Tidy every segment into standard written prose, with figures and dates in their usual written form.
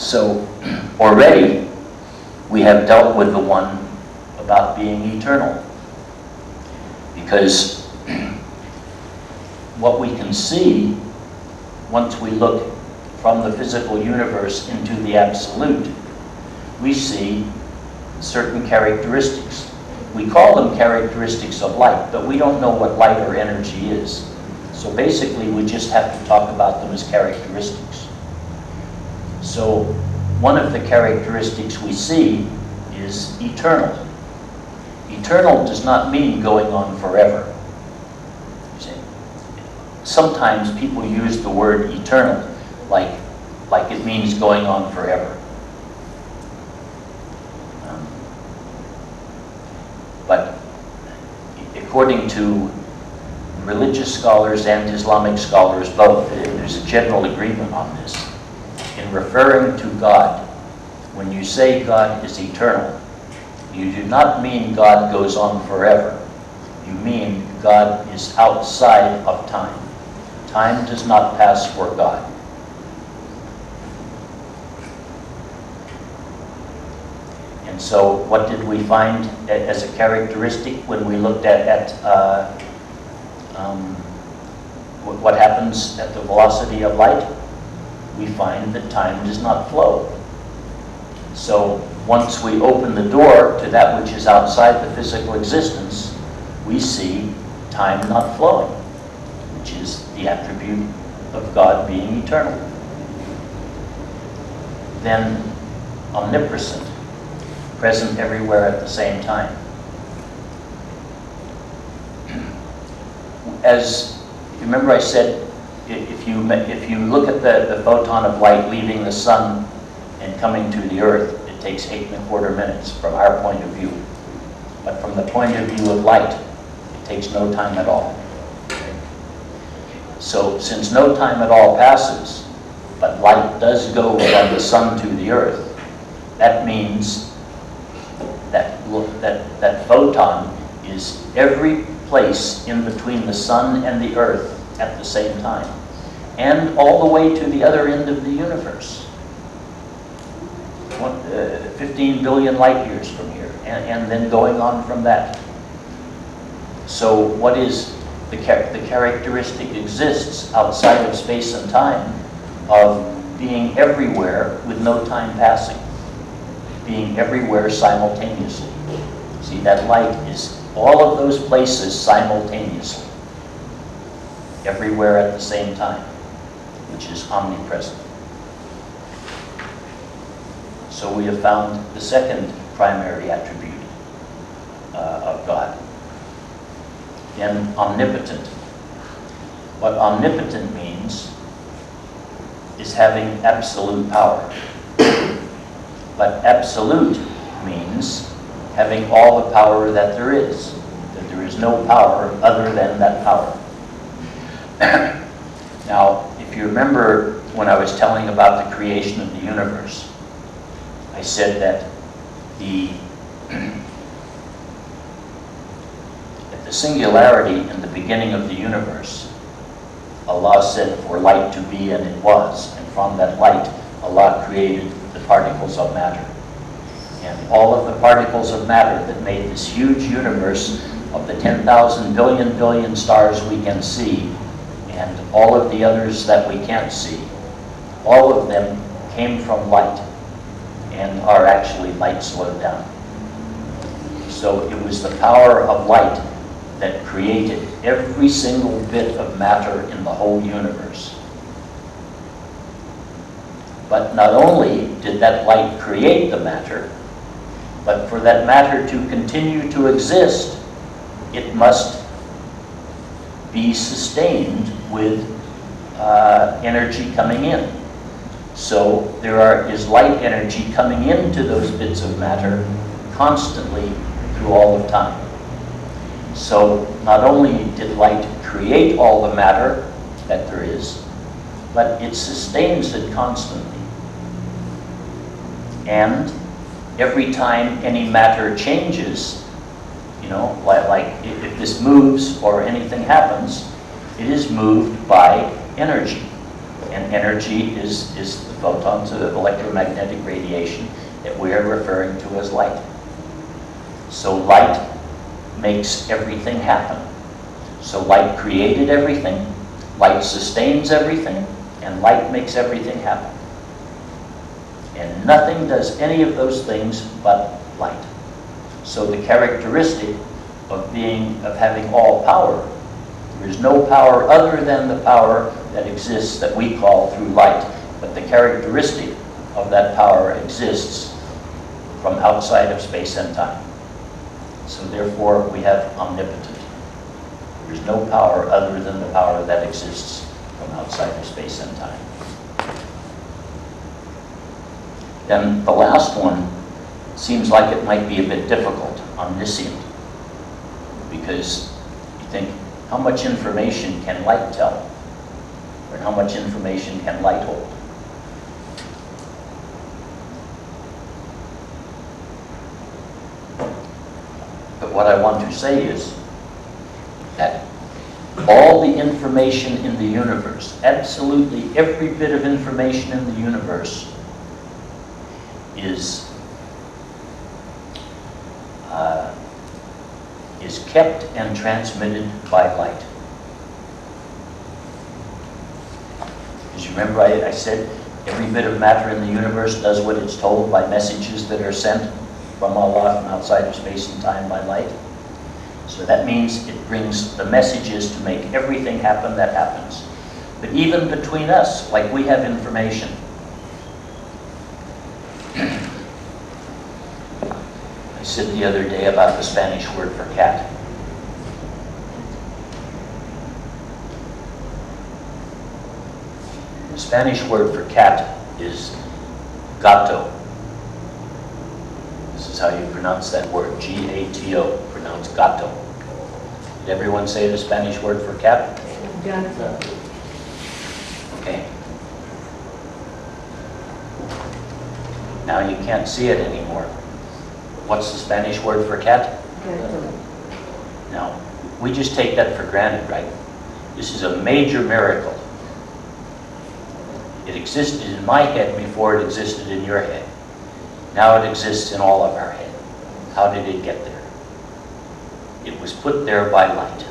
So already we have dealt with the one about being eternal, because what we can see once we look from the physical universe into the absolute, we see certain characteristics. We call them characteristics of light, but we don't know what light or energy is. So basically we just have to talk about them as characteristics. So one of the characteristics we see is eternal. Eternal does not mean going on forever. Sometimes people use the word eternal like it means going on forever. But according to religious scholars and Islamic scholars both, there's a general agreement on this. In referring to God, when you say God is eternal, you do not mean God goes on forever. You mean God is outside of time. Time does not pass for God. And so what did we find as a characteristic when we looked at what happens at the velocity of light? We find that time does not flow. So once we open the door to that which is outside the physical existence, we see time not flowing, which is the attribute of God being eternal. Then omnipresent, present everywhere at the same time. As you remember, I said, if you look at the photon of light leaving the sun and coming to the earth, it takes 8¼ minutes from our point of view. But from the point of view of light, it takes no time at all. So since no time at all passes, but light does go from the sun to the earth, that means that photon is every place in between the sun and the earth at the same time, and all the way to the other end of the universe. 15 billion light years from here, and then going on from that. So what is the characteristic exists outside of space and time of being everywhere with no time passing, being everywhere simultaneously. See, that light is all of those places simultaneously, everywhere at the same time, which is omnipresent. So we have found the second primary attribute of God. Then omnipotent. What omnipotent means is having absolute power. But absolute means having all the power that there is. That there is no power other than that power. Now, if you remember when I was telling about the creation of the universe, I said that at the singularity in the beginning of the universe, Allah said for light to be, and it was. And from that light, Allah created the particles of matter. And all of the particles of matter that made this huge universe of the 10,000 billion stars we can see, and all of the others that we can't see, all of them came from light and are actually light slowed down. So it was the power of light that created every single bit of matter in the whole universe. But not only did that light create the matter, but for that matter to continue to exist, it must be sustained with energy coming in. So there is light energy coming into those bits of matter constantly through all of time. So not only did light create all the matter that there is, but it sustains it constantly. And every time any matter changes, you know, like if this moves or anything happens, it is moved by energy. And energy is the photons of electromagnetic radiation that we are referring to as light. So light makes everything happen. So light created everything, light sustains everything, and light makes everything happen. And nothing does any of those things but light. So the characteristic of having all power, there is no power other than the power that exists that we call through light, but the characteristic of that power exists from outside of space and time. So therefore we have omnipotent. There is no power other than the power that exists from outside of space and time. Then the last one seems like it might be a bit difficult, omniscient, because you think, how much information can light tell? Or how much information can light hold? But what I want to say is that all the information in the universe, absolutely every bit of information in the universe is kept and transmitted by light. Because you remember I said every bit of matter in the universe does what it's told by messages that are sent from Allah from outside of space and time by light. So that means it brings the messages to make everything happen that happens. But even between us, like we have information. I said the other day about the Spanish word for cat. The Spanish word for cat is gato. This is how you pronounce that word, G-A-T-O, pronounced gato. Did everyone say the Spanish word for cat? Gato. Okay. Now you can't see it anymore. What's the Spanish word for cat? Gato. Now, we just take that for granted, right? This is a major miracle. It existed in my head before it existed in your head. Now it exists in all of our head. How did it get there? It was put there by light.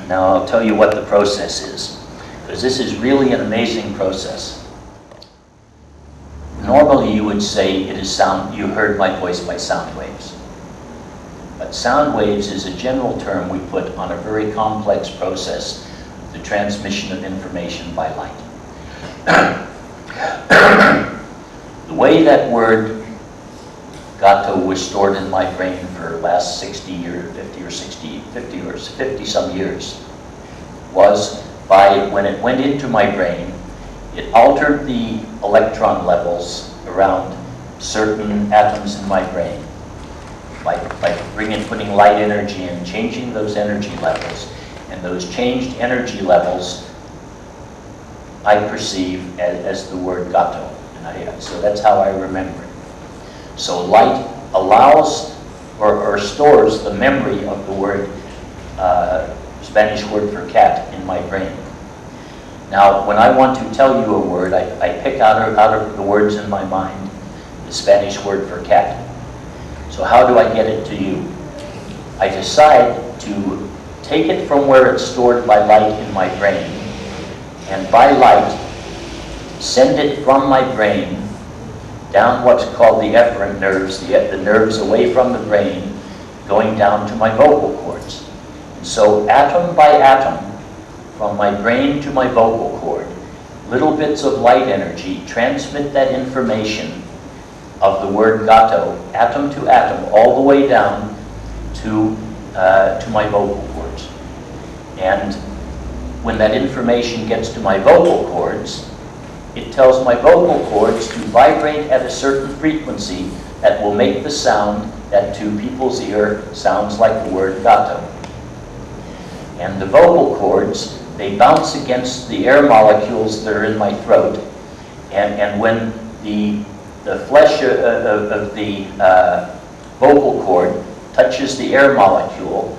Now I'll tell you what the process is, because this is really an amazing process. Normally you would say it is sound, you heard my voice by sound waves. But sound waves is a general term we put on a very complex process, the transmission of information by light. The way that word gato was stored in my brain for the last 50 some years was by, when it went into my brain, it altered the electron levels around certain atoms in my brain by putting light energy in, changing those energy levels, and those changed energy levels I perceive as the word gato. And so that's how I remember it. So light allows or stores the memory of the word, Spanish word for cat in my brain. Now, when I want to tell you a word, I pick out of the words in my mind the Spanish word for cat. So how do I get it to you? I decide to take it from where it's stored by light in my brain, and by light, send it from my brain down what's called the efferent nerves, the nerves away from the brain, going down to my vocal cords. And so atom by atom, from my brain to my vocal cord, little bits of light energy transmit that information of the word gato, atom to atom, all the way down to my vocal cords. And when that information gets to my vocal cords, it tells my vocal cords to vibrate at a certain frequency that will make the sound that to people's ear sounds like the word gato. And the vocal cords, they bounce against the air molecules that are in my throat, and when the flesh of the vocal cord touches the air molecule,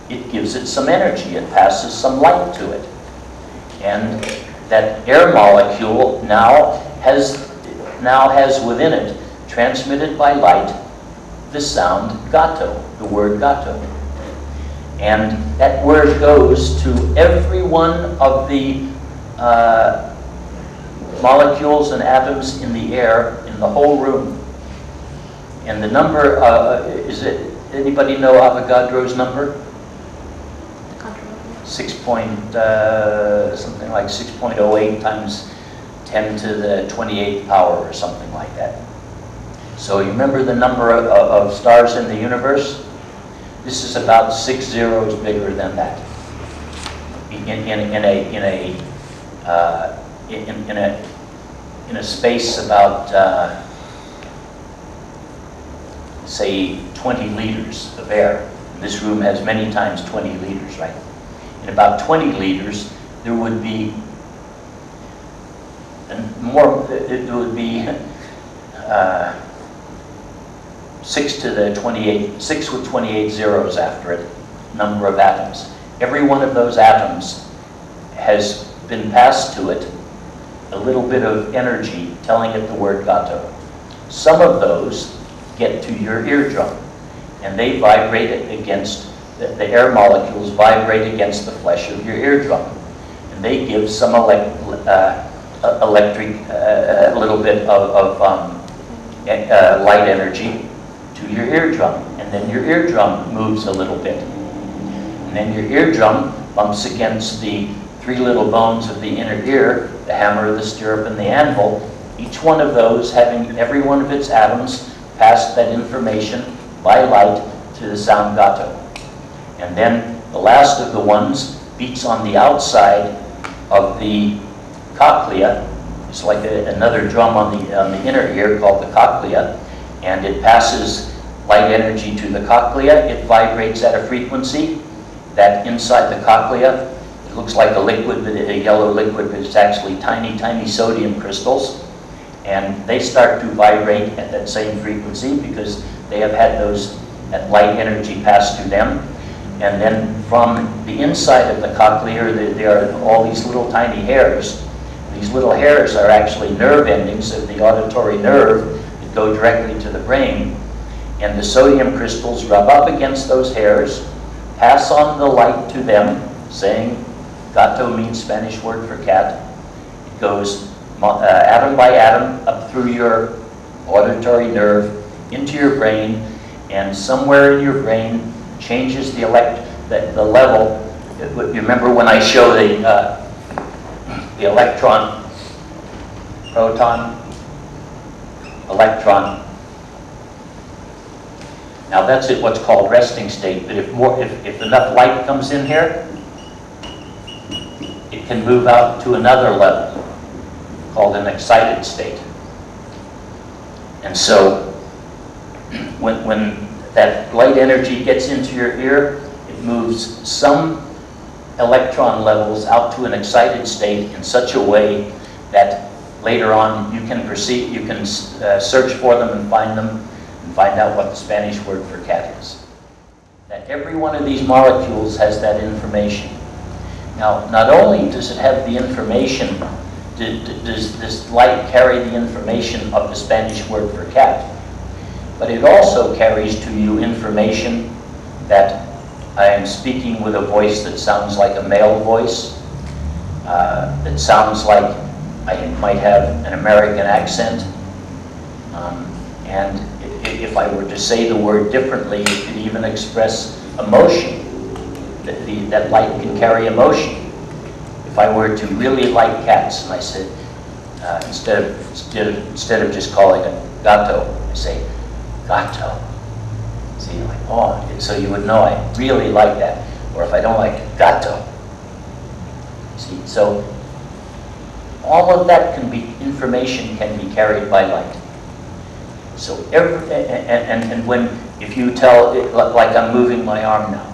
it gives it some energy. It passes some light to it. And that air molecule now has within it, transmitted by light, the sound gato, the word gato. And that word goes to every one of the molecules and atoms in the air in the whole room. And the number, anybody know Avogadro's number? Something like 6.08 times 10 to the 28th power or something like that. So you remember the number of stars in the universe? This is about 6 zeros bigger than that. In a space about say 20 liters of air. This room has many times 20 liters, right? In about 20 liters, there would be it would be 6 with 28 zeros after it, number of atoms. Every one of those atoms has been passed to it a little bit of energy telling it the word gato. Some of those get to your eardrum, and they vibrate against, the air molecules vibrate against the flesh of your eardrum. And they give some electric, a little bit of light energy to your eardrum. And then your eardrum moves a little bit. And then your eardrum bumps against the 3 little bones of the inner ear, the hammer, the stirrup, and the anvil, each one of those having every one of its atoms pass that information by light to the sound gato. And then the last of the ones beats on the outside of the cochlea. It's like another drum on the inner ear called the cochlea, and it passes light energy to the cochlea. It vibrates at a frequency that inside the cochlea, it looks like a liquid, a yellow liquid, but it's actually tiny, tiny sodium crystals. And they start to vibrate at that same frequency because they have had that light energy passed to them. And then from the inside of the cochlea, there are all these little tiny hairs. These little hairs are actually nerve endings of the auditory nerve that go directly to the brain. And the sodium crystals rub up against those hairs, pass on the light to them, saying, gato means Spanish word for cat. It goes atom by atom up through your auditory nerve into your brain, and somewhere in your brain changes the level. You remember when I show the electron, proton, electron. Now that's at what's called resting state. But if enough light comes in here, it can move out to another level called an excited state. And so when that light energy gets into your ear, it moves some electron levels out to an excited state in such a way that later on you can search for them and find them and find out what the Spanish word for cat is. That every one of these molecules has that information. Now, not only does it have the information, does this light carry the information of the Spanish word for cat, but it also carries to you information that I am speaking with a voice that sounds like a male voice, that sounds like I might have an American accent, and if I were to say the word differently, it could even express emotion. That light can carry emotion. If I were to really like cats, and I said, instead of just calling it gato, I say gato. See, like, oh, so you would know I really like that. Or if I don't like it, gato. See, so all of that information can be carried by light. So if you tell it, like I'm moving my arm now.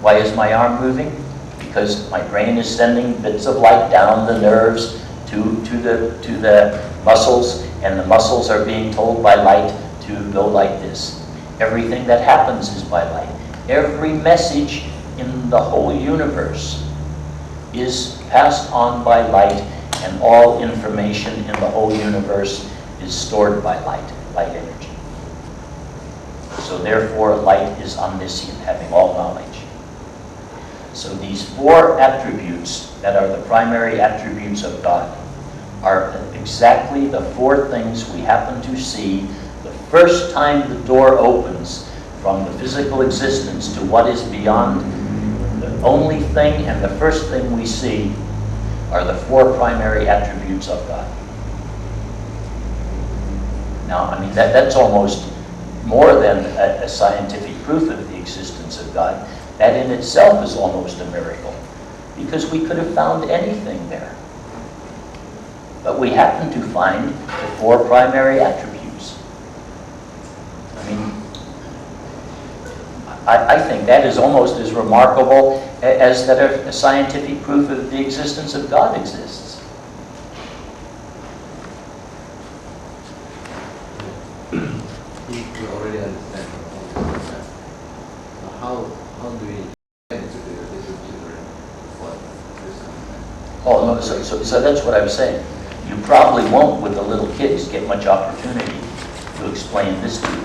Why is my arm moving? Because my brain is sending bits of light down the nerves to the muscles, and the muscles are being told by light to go like this. Everything that happens is by light. Every message in the whole universe is passed on by light, and all information in the whole universe is stored by light energy. So therefore, light is omniscient, having all knowledge. So these four attributes that are the primary attributes of God are exactly the four things we happen to see the first time the door opens from the physical existence to what is beyond. The only thing and the first thing we see are the four primary attributes of God. Now, I mean, that's almost more than a scientific proof of the existence of God. That in itself is almost a miracle, because we could have found anything there. But we happen to find the four primary attributes. I mean, I think that is almost as remarkable as that a scientific proof of the existence of God exists. We already understand how do we get to the little children what this understand? Oh no, so that's what I was saying. You probably won't, with the little kids, get much opportunity to explain this to you,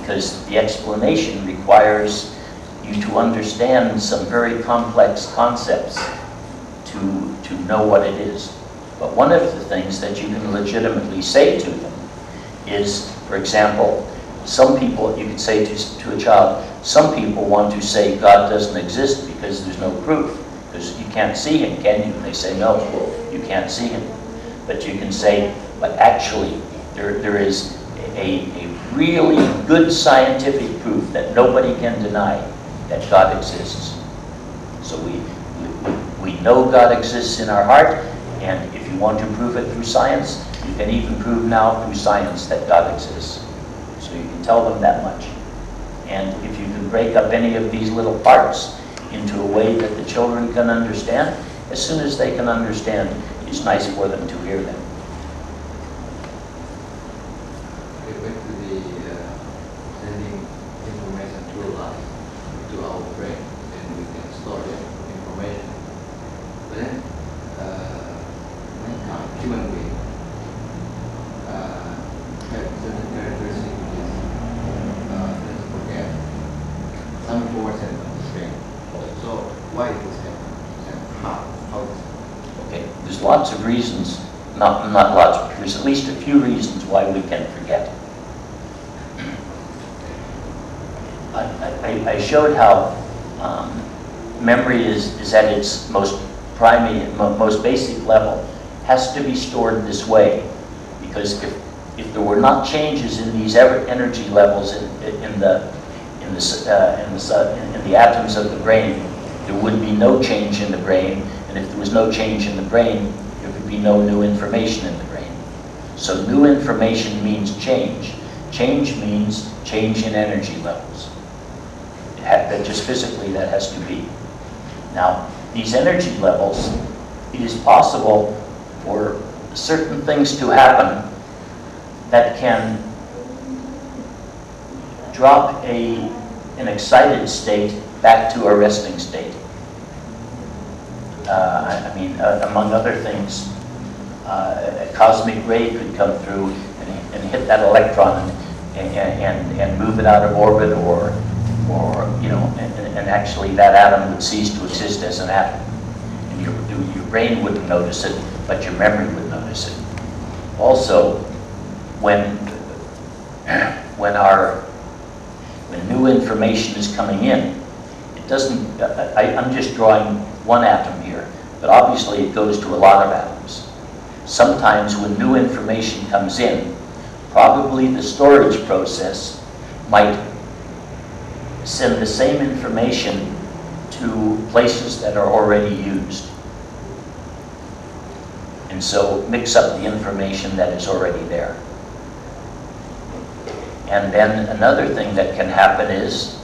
because the explanation requires you to understand some very complex concepts to know what it is. But one of the things that you can legitimately say to them is, for example, some people, you could say to a child, some people want to say God doesn't exist because there's no proof, because you can't see him, can you? And they say, no, you can't see him. But you can say, but actually, there is a really good scientific proof that nobody can deny that God exists. So we know God exists in our heart, and if you want to prove it through science, you can even prove now through science that God exists. So you can tell them that much. And if you can break up any of these little parts into a way that the children can understand, as soon as they can understand, it's nice for them to hear them. Back to the sending information to our brain, and we can store the information. But then, mankind, human being, have certain characteristics which is, let's forget, some information on the brain. So why it is happening, and how is it? Okay, there's lots of reasons, not lots, but there's at least a few reasons why we can forget. I showed how memory is at its most primary, most basic level, has to be stored this way, because if there were not changes in these energy levels in the atoms of the brain, there would be no change in the brain, and if there was no change in the brain, there would be no new information in the brain. So new information means change. Change means change in energy levels. That just physically that has to be. Now, these energy levels, it is possible for certain things to happen that can drop an excited state back to a resting state. I mean, among other things, a cosmic ray could come through and hit that electron and move it out of orbit, or you know, and actually that atom would cease to exist as an atom. And your brain wouldn't notice it, but your memory would notice it. Also, when new information is coming in, it doesn't, I'm just drawing one atom here, but obviously it goes to a lot of atoms. Sometimes when new information comes in, probably the storage process might send the same information to places that are already used. And so mix up the information that is already there. And then another thing that can happen is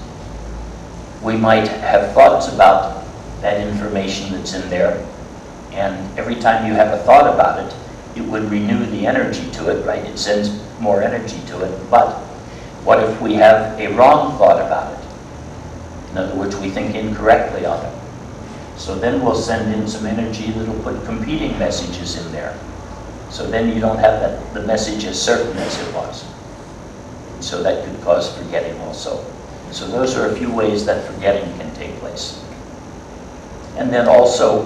we might have thoughts about that information that's in there, and every time you have a thought about it, it would renew the energy to it, right? It sends more energy to it. But what if we have a wrong thought about it? In other words, we think incorrectly of it. So then we'll send in some energy that'll put competing messages in there. So then you don't have the message as certain as it was. So that could cause forgetting also. So those are a few ways that forgetting can take place. And then also,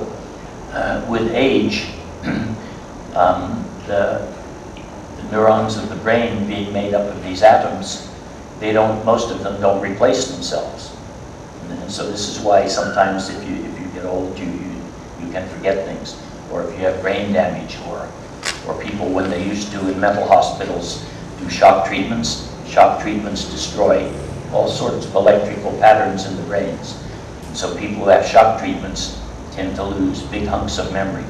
with age, the neurons of the brain being made up of these atoms, most of them don't replace themselves. And so this is why sometimes if you get old, you can forget things. Or if you have brain damage, or people, when they used to in mental hospitals do shock treatments destroy all sorts of electrical patterns in the brains. So people who have shock treatments tend to lose big hunks of memory.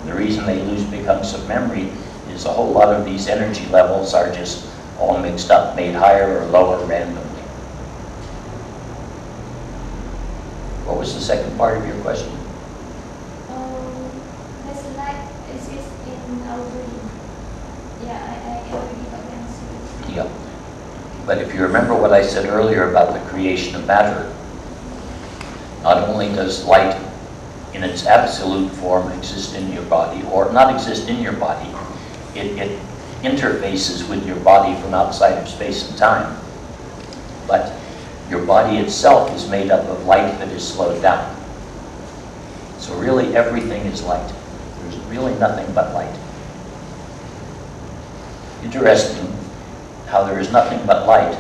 The reason they lose big hunks of memory is a whole lot of these energy levels are just all mixed up, made higher or lower randomly. What was the second part of your question? Does light exist in our brain? Yeah, I already got the answer. Yeah. But if you remember what I said earlier about the creation of matter, not only does light in its absolute form exist in your body, or not exist in your body, it interfaces with your body from outside of space and time. But your body itself is made up of light that is slowed down. So really everything is light. There's really nothing but light. Interesting how there is nothing but light,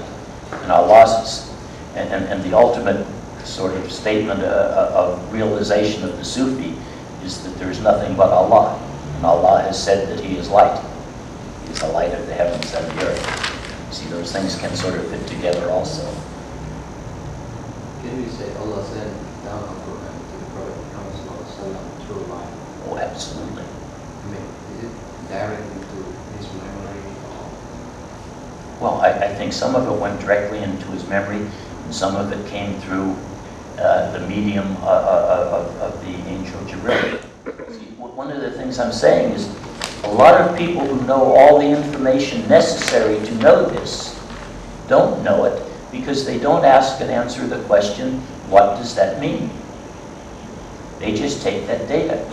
and Allah's, and the ultimate sort of statement of realization of the Sufi is that there is nothing but Allah. And Allah has said that He is light. He is the light of the heavens and the earth. See, those things can sort of fit together also. Can we say Allah sent down a Quran to the Prophet Muhammad through light? Oh, absolutely. I mean, is it directly to his memory or? Well, I think some of it went directly into his memory, and some of it came through the medium of the angel Jibril. See, one of the things I'm saying is a lot of people who know all the information necessary to know this don't know it because they don't ask and answer the question, what does that mean? They just take that data,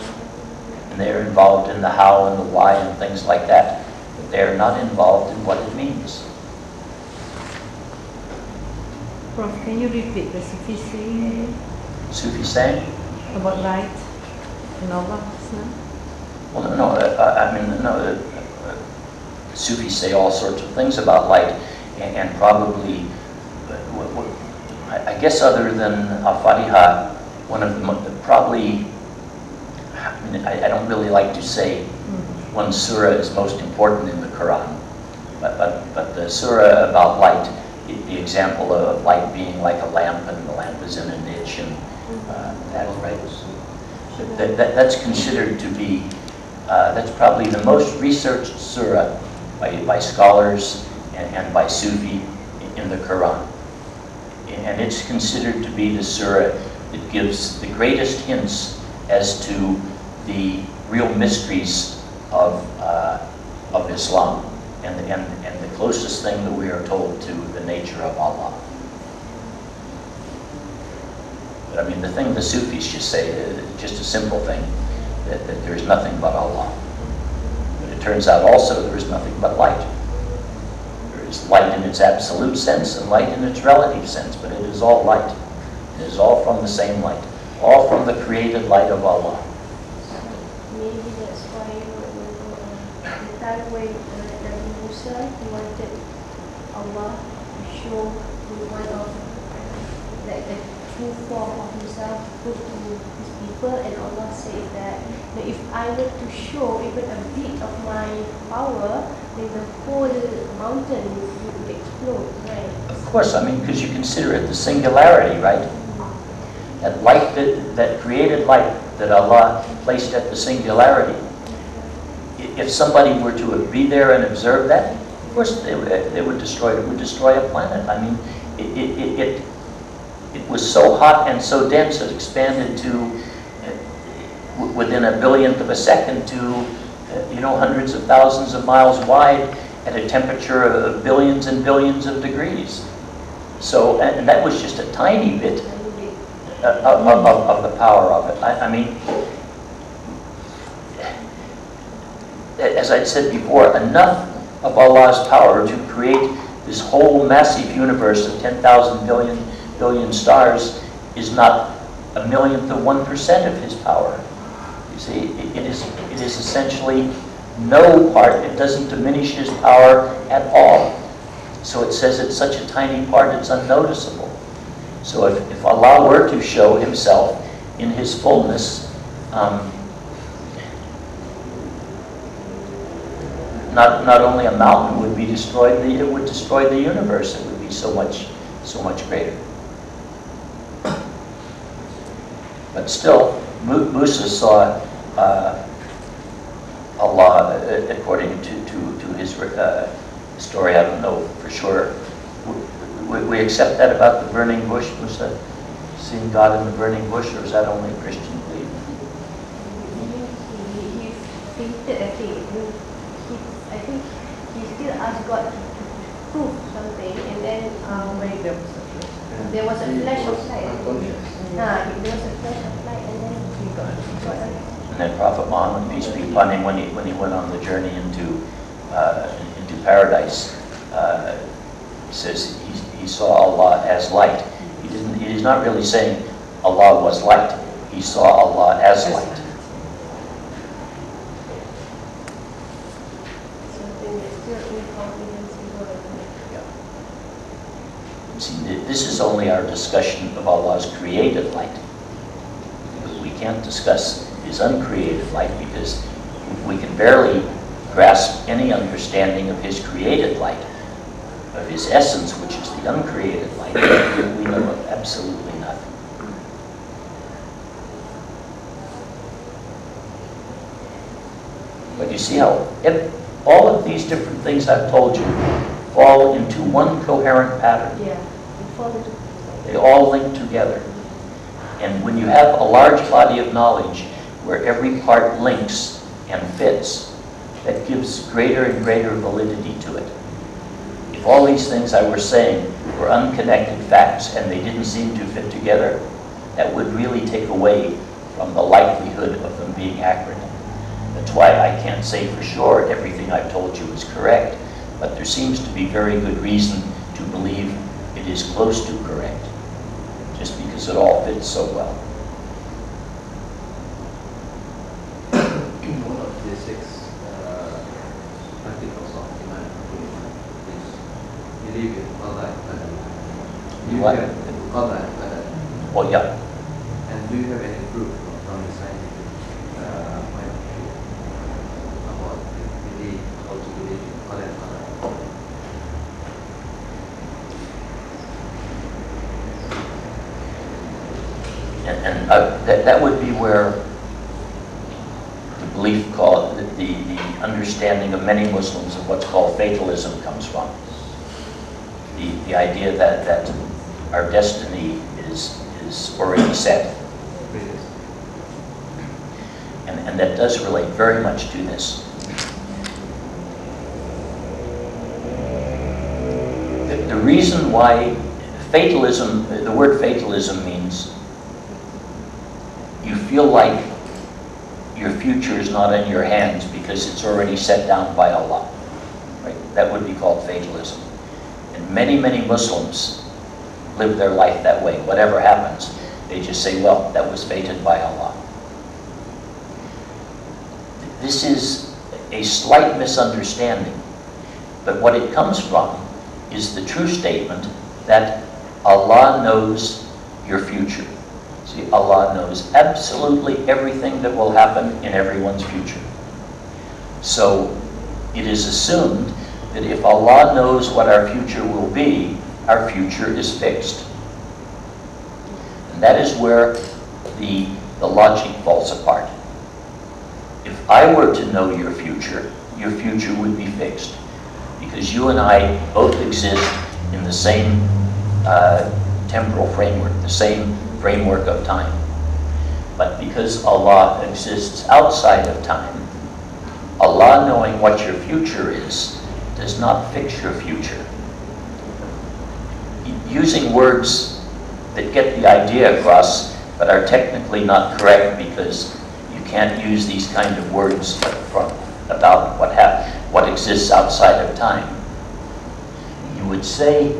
and they're involved in the how and the why and things like that, but they're not involved in what it means. Prof, can you repeat the Sufi saying Sufi saying? about light and Allah? Well, no, I mean, no. Sufis say all sorts of things about light, and probably, I guess, other than Al-Fatiha, one of the probably. I mean, I don't really like to say one surah is most important in the Quran, but the surah about light, the example of light being like a lamp, and the lamp is in a niche, and that's right. That's considered to be, that's probably the most researched surah by scholars and by Sufi in the Quran. And it's considered to be the surah that gives the greatest hints as to the real mysteries of Islam, and the closest thing that we are told to the nature of Allah. But I mean, the thing the Sufis just say, just a simple thing, that there is nothing but Allah. But it turns out also there is nothing but light. There is light in its absolute sense and light in its relative sense, but it is all light. It is all from the same light, all from the created light of Allah. Maybe that's why the time when Nabi Musa wanted Allah to show one of the true form of himself put to his people, and Allah said that if I were to show even a bit of my power, then the whole mountain would explode, right? Of course, I mean, because you consider it the singularity, right? That light, that created light that Allah placed at the singularity. If somebody were to be there and observe that, of course they would destroy it. Would destroy a planet. I mean, it was so hot and so dense it expanded to within a billionth of a second to hundreds of thousands of miles wide at a temperature of billions and billions of degrees. So, and that was just a tiny bit of the power of it. I mean, as I said before, enough of Allah's power to create this whole massive universe of 10,000 billion stars is not a millionth of 1% of His power. You see, it is essentially no part. It doesn't diminish His power at all. So it says it's such a tiny part, it's unnoticeable. So if Allah were to show Himself in His fullness, not only a mountain would be destroyed, it would destroy the universe. It would be so much greater. But still, Musa saw Allah according to his story. I don't know for sure. We accept that about the burning bush, Musa seeing God in the burning bush, or is that only Christian belief? He fainted, I think he still asked God to prove something, and then there was a flash of light. There was a flash of light, and then he got And then Prophet Muhammad, peace be upon him, when he went on the journey into paradise, says he saw Allah as light. He's not really saying Allah was light. He saw Allah as light. So then there's still incomprehensible. See, this is only our discussion of Allah's created light. We can't discuss His uncreated light because we can barely grasp any understanding of His created light, of His essence, which is the uncreated light. We know of absolutely nothing. But you see how all of these different things I've told you fall into one coherent pattern. Yeah, They all link together. And when you have a large body of knowledge where every part links and fits, that gives greater and greater validity to it. If all these things I was saying were unconnected facts and they didn't seem to fit together, that would really take away from the likelihood of them being accurate. That's why I can't say for sure everything I've told you is correct, but there seems to be very good reason to believe it is close to correct, just because it all fits so well. One of the 6 articles of Iman is believe in Qadar and Qadar. What? Qadar and Qadar. Oh, yeah. And do you have any proof from the scientific point of view about how to believe in Qadar and Qadar? And that would be where the belief called, the understanding of many Muslims of what's called fatalism comes from. The idea that our destiny is already set. And that does relate very much to this. The reason why fatalism, the word fatalism means you feel like your future is not in your hands because it's already set down by Allah. Right? That would be called fatalism. And many Muslims live their life that way. Whatever happens, they just say, well, that was fated by Allah. This is a slight misunderstanding, but what it comes from is the true statement that Allah knows your future. See, Allah knows absolutely everything that will happen in everyone's future. So it is assumed that if Allah knows what our future will be, our future is fixed. And that is where the logic falls apart. If I were to know your future would be fixed. Because you and I both exist in the same temporal framework, the same framework of time. But because Allah exists outside of time, Allah knowing what your future is does not fix your future. using words that get the idea across but are technically not correct, because you can't use these kind of words about what exists outside of time. You would say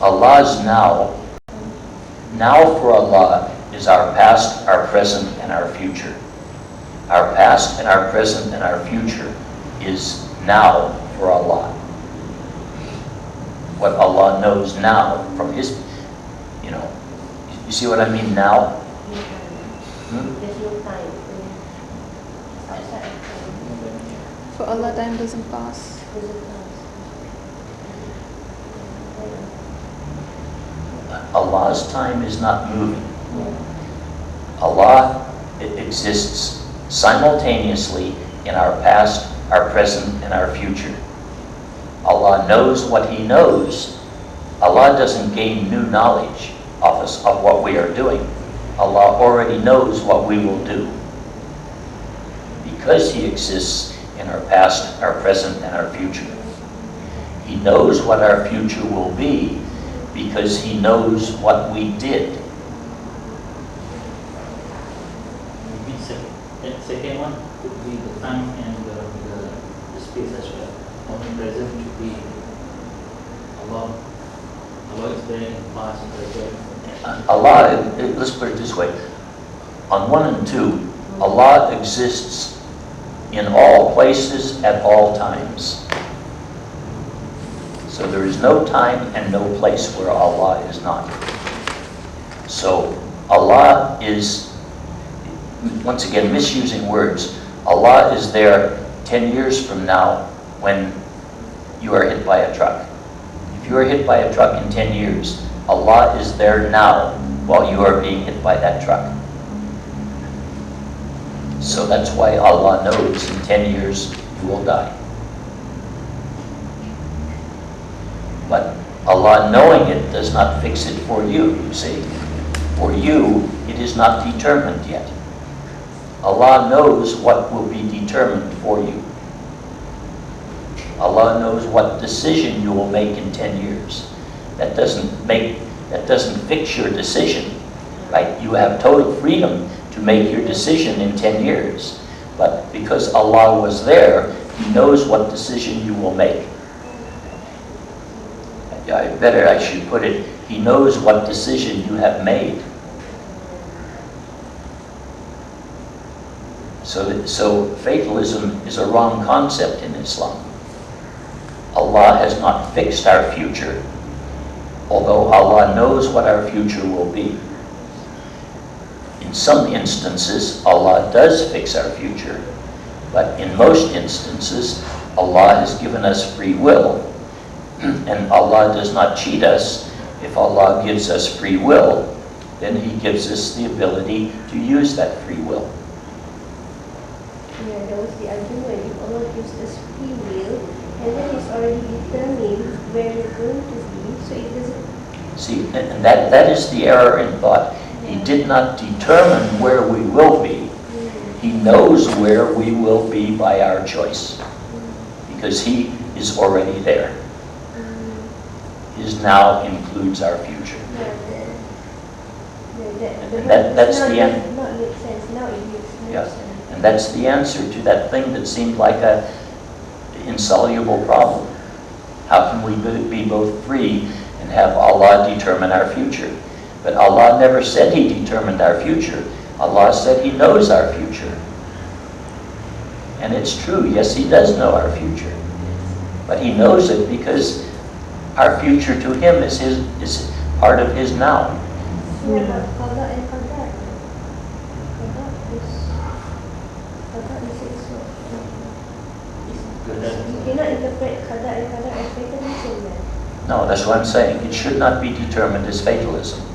Allah's now. Now for Allah is our past, our present, and our future. Our past and our present and our future is now for Allah. What Allah knows now from His, you see what I mean now? There's no time. Outside of time. For Allah, time doesn't pass. Allah's time is not moving. Allah exists simultaneously in our past, our present, and our future. Allah knows what He knows. Allah doesn't gain new knowledge of us, of what we are doing. Allah already knows what we will do. Because He exists in our past, our present, and our future. He knows what our future will be because He knows what we did. The second one could be the time and the space as well. Omnipresent should be Allah. Allah is there in past and present. Allah, let's put it this way. On 1 and 2, Allah exists in all places at all times. So there is no time and no place where Allah is not. So Allah is, once again, misusing words. Allah is there 10 years from now when you are hit by a truck. If you are hit by a truck in 10 years, Allah is there now while you are being hit by that truck. So that's why Allah knows in 10 years you will die. But Allah knowing it does not fix it for you, you see. For you, it is not determined yet. Allah knows what will be determined for you. Allah knows what decision you will make in 10 years. That doesn't fix your decision, right? You have total freedom to make your decision in 10 years. But because Allah was there, He knows what decision you will make. I should put it, He knows what decision you have made. So fatalism is a wrong concept in Islam. Allah has not fixed our future, although Allah knows what our future will be. In some instances, Allah does fix our future, but in most instances, Allah has given us free will, and Allah does not cheat us. If Allah gives us free will, then He gives us the ability to use that free will. Yeah, that was the argument. If Allah gives us free will, and then it's already determined where we're going to be, so it doesn't... See, and that is the error in thought. He did not determine where we will be. He knows where we will be by our choice, because He is already there. His now includes our future. That's the end. Not make sense. Now it makes no sense. And that's the answer to that thing that seemed like an insoluble problem. How can we be both free and have Allah determine our future? But Allah never said He determined our future. Allah said He knows our future. And it's true, yes, He does know our future. But He knows it because our future to Him is part of His now. Yeah, but qada and qadar. Qada is also... You cannot interpret qada and qadar as fatalism then. No, that's what I'm saying. It should not be determined as fatalism.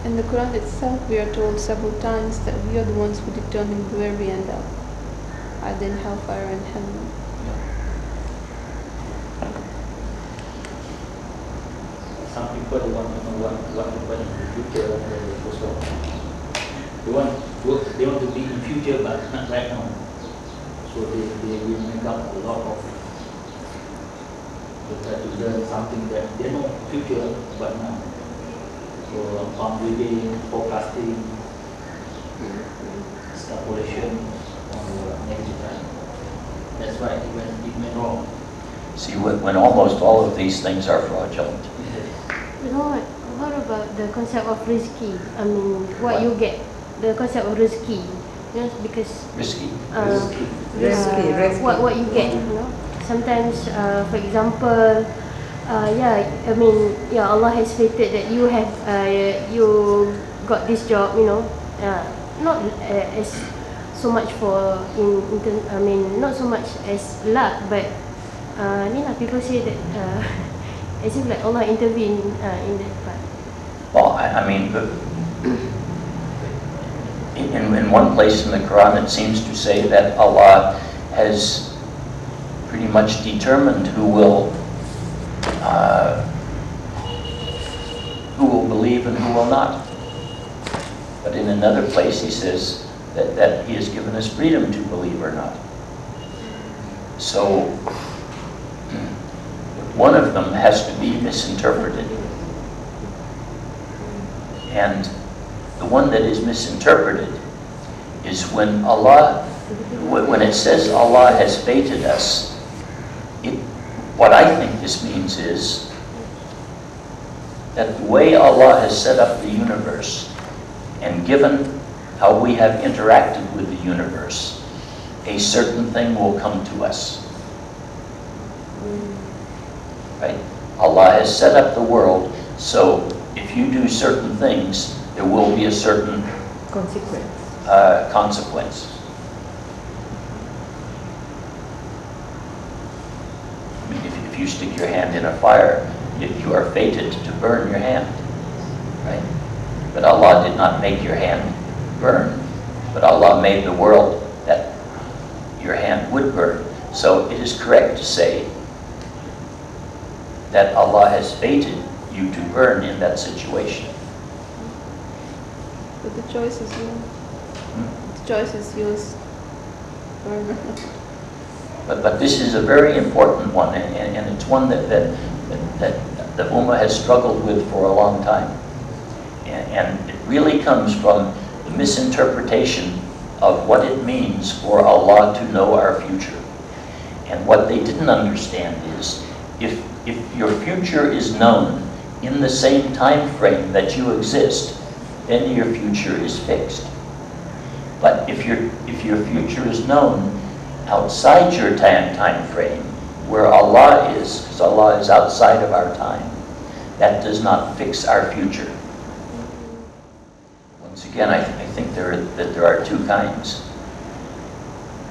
In the Quran itself, we are told several times that we are the ones who determine where we end up, either in hellfire and heaven. Some people they want to know what happened in the future and then they go so. They want to be in future but not right now. So they will make up a lot of to try to learn something that they know future, but now. So palm reading, forecasting, extrapolation on the negative time. That's why it went wrong. See, when almost all of these things are fraudulent. You know what about the concept of rizki? I mean, what you get, the concept of rizki. You know, because Risky. Risky. what you get, you know. Sometimes, for example, I mean, Allah has fated that you have, you got this job, you know, not as so much for I mean, not so much as luck, but people say that as if like Allah intervened in that part. Well, I mean, in one place in the Quran it seems to say that Allah has pretty much determined who will believe and who will not. But in another place he says that he has given us freedom to believe or not. So one of them has to be misinterpreted. And the one that is misinterpreted is when it says Allah has fated us, what I think this means is that the way Allah has set up the universe and given how we have interacted with the universe, a certain thing will come to us. Right? Allah has set up the world, so if you do certain things, there will be a certain consequence. I mean, if you stick your hand in a fire, you are fated to burn your hand, right? But Allah did not make your hand burn, but Allah made the world that your hand would burn. So it is correct to say that Allah has fated you to burn in that situation. But the choice is yours. The choice is yours. But this is a very important one, and it's one that the Ummah has struggled with for a long time. And it really comes from the misinterpretation of what it means for Allah to know our future. And what they didn't understand is, if your future is known in the same time frame that you exist, then your future is fixed. But if your future is known outside your time frame, where Allah is, because Allah is outside of our time, that does not fix our future. Once again, I think there are two kinds.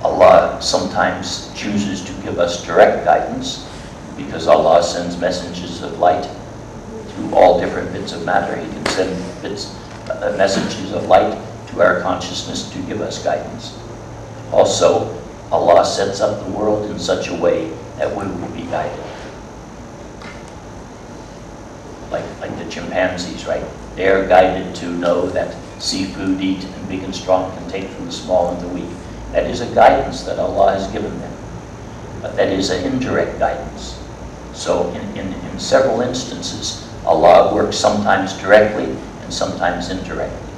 Allah sometimes chooses to give us direct guidance, because Allah sends messages of light to all different bits of matter. He can send messages of light to our consciousness to give us guidance. Also, Allah sets up the world in such a way that we will be guided. Like the chimpanzees, right? They are guided to know that seafood eat and big and strong can take from the small and the weak. That is a guidance that Allah has given them. But that is an indirect guidance. So in several instances, Allah works sometimes directly and sometimes indirectly.